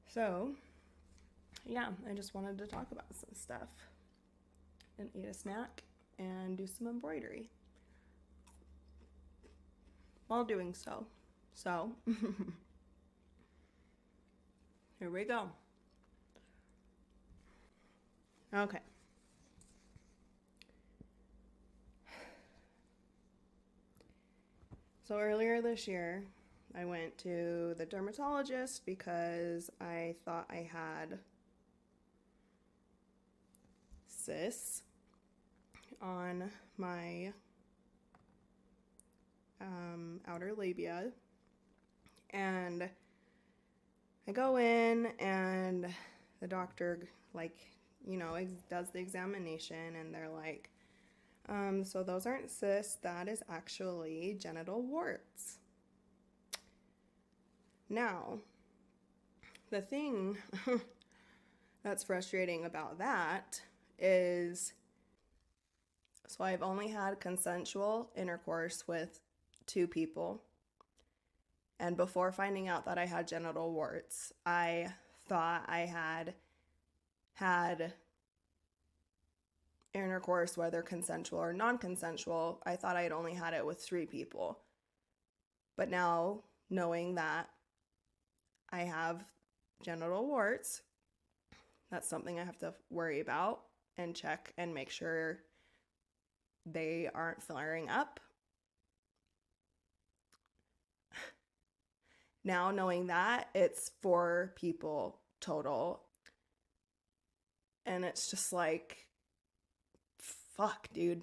So, yeah, I just wanted to talk about some stuff and eat a snack and do some embroidery while doing so. So, here we go. Okay. So earlier this year, I went to the dermatologist because I thought I had cysts on my outer labia. And I go in and the doctor, does the examination, and they're like, so those aren't cysts, that is actually genital warts. Now, the thing that's frustrating about that is, so I've only had consensual intercourse with 2 people. And before finding out that I had genital warts, I thought I had intercourse, whether consensual or non-consensual. I thought I had only had it with 3 people. But now, knowing that I have genital warts, that's something I have to worry about and check and make sure they aren't flaring up. Now, knowing that, it's 4 people total. And it's just like, fuck, dude.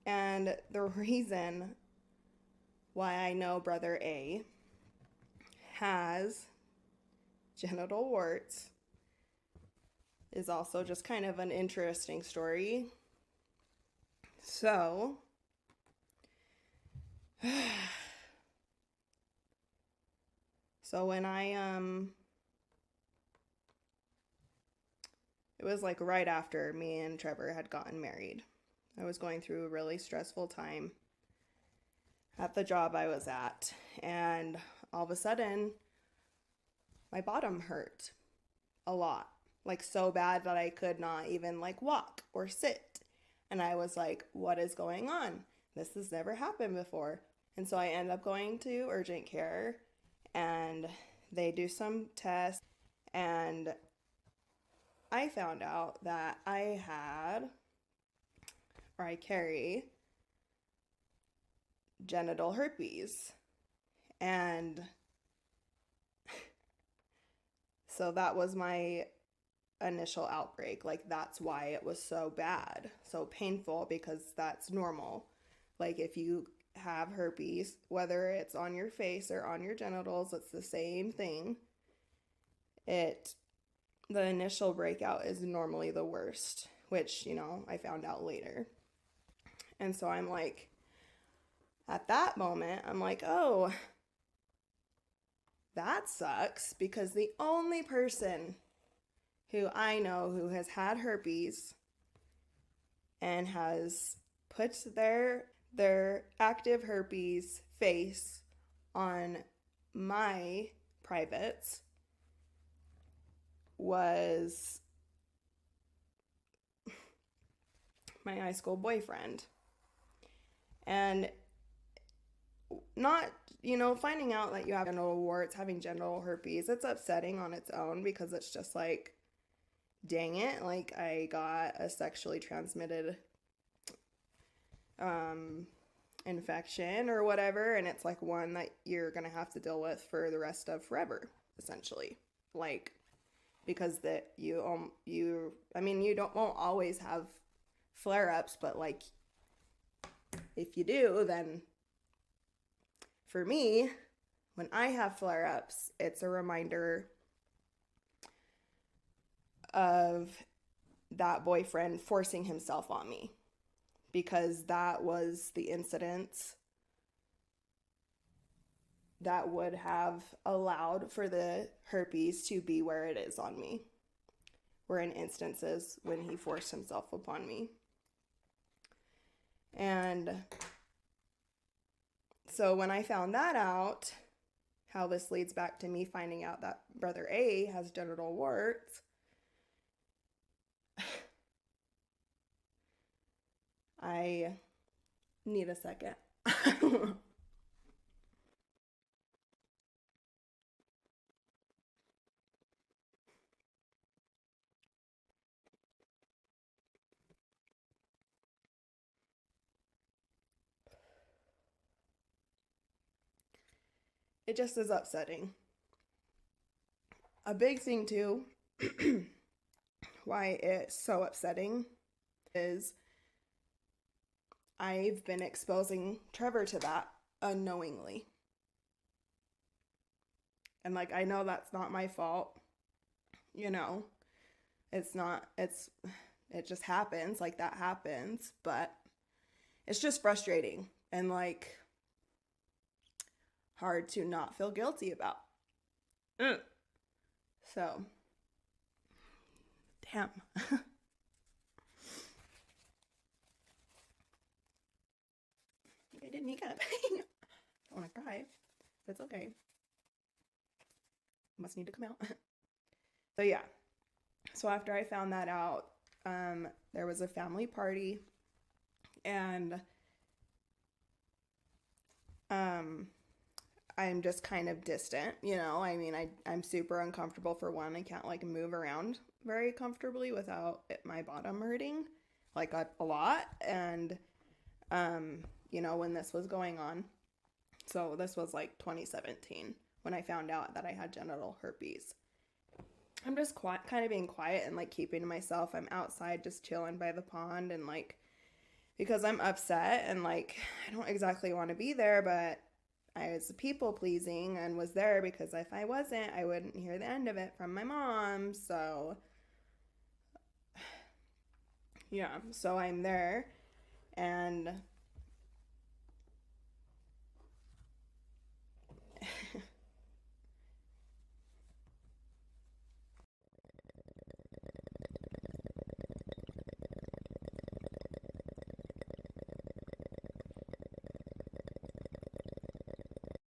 And the reason why I know brother A has genital warts is also just kind of an interesting story. So, when it was like right after me and Trevor had gotten married. I was going through a really stressful time at the job I was at, and all of a sudden my bottom hurt a lot, like so bad that I could not even like walk or sit. And I was like, what is going on? This has never happened before. And so I end up going to urgent care, and they do some tests, and I found out that I carry genital herpes. And so that was my initial outbreak. Like, that's why it was so bad, so painful, because that's normal. Like, if you have herpes, whether it's on your face or on your genitals, it's the same thing. The initial breakout is normally the worst, which, I found out later. And so I'm like, at that moment, I'm like, oh, that sucks, because the only person who I know who has had herpes and has put their active herpes face on my privates was my high school boyfriend. And not, finding out that you have genital warts, having genital herpes, it's upsetting on its own, because it's just like, dang it, like I got a sexually transmitted infection or whatever, and it's like one that you're gonna have to deal with for the rest of forever, essentially. Like, because that you won't always have flare-ups, but like if you do, then for me, when I have flare-ups, it's a reminder of that boyfriend forcing himself on me, because that was the incident that would have allowed for the herpes to be where it is on me, were in instances when he forced himself upon me. And so when I found that out, how this leads back to me finding out that brother A has genital warts, I need a second. It just is upsetting. A big thing, too, why it's so upsetting is I've been exposing Trevor to that unknowingly. And like, I know that's not my fault, you know, it's not, it just happens, like that happens, but it's just frustrating and like hard to not feel guilty about. Mm. So, damn. I didn't need kind of pain. I want to cry. But it's okay. Must need to come out. So yeah. So after I found that out, there was a family party, and um, I'm just kind of distant, you know. I mean, I'm super uncomfortable for one. I can't like move around very comfortably without my bottom hurting, like a lot. And you know, when this was going on, so this was like 2017 when I found out that I had genital herpes. I'm just kind of being quiet and like keeping to myself. I'm outside just chilling by the pond, and like because I'm upset and like I don't exactly want to be there, but I was people pleasing and was there because if I wasn't, I wouldn't hear the end of it from my mom. So yeah, so I'm there, and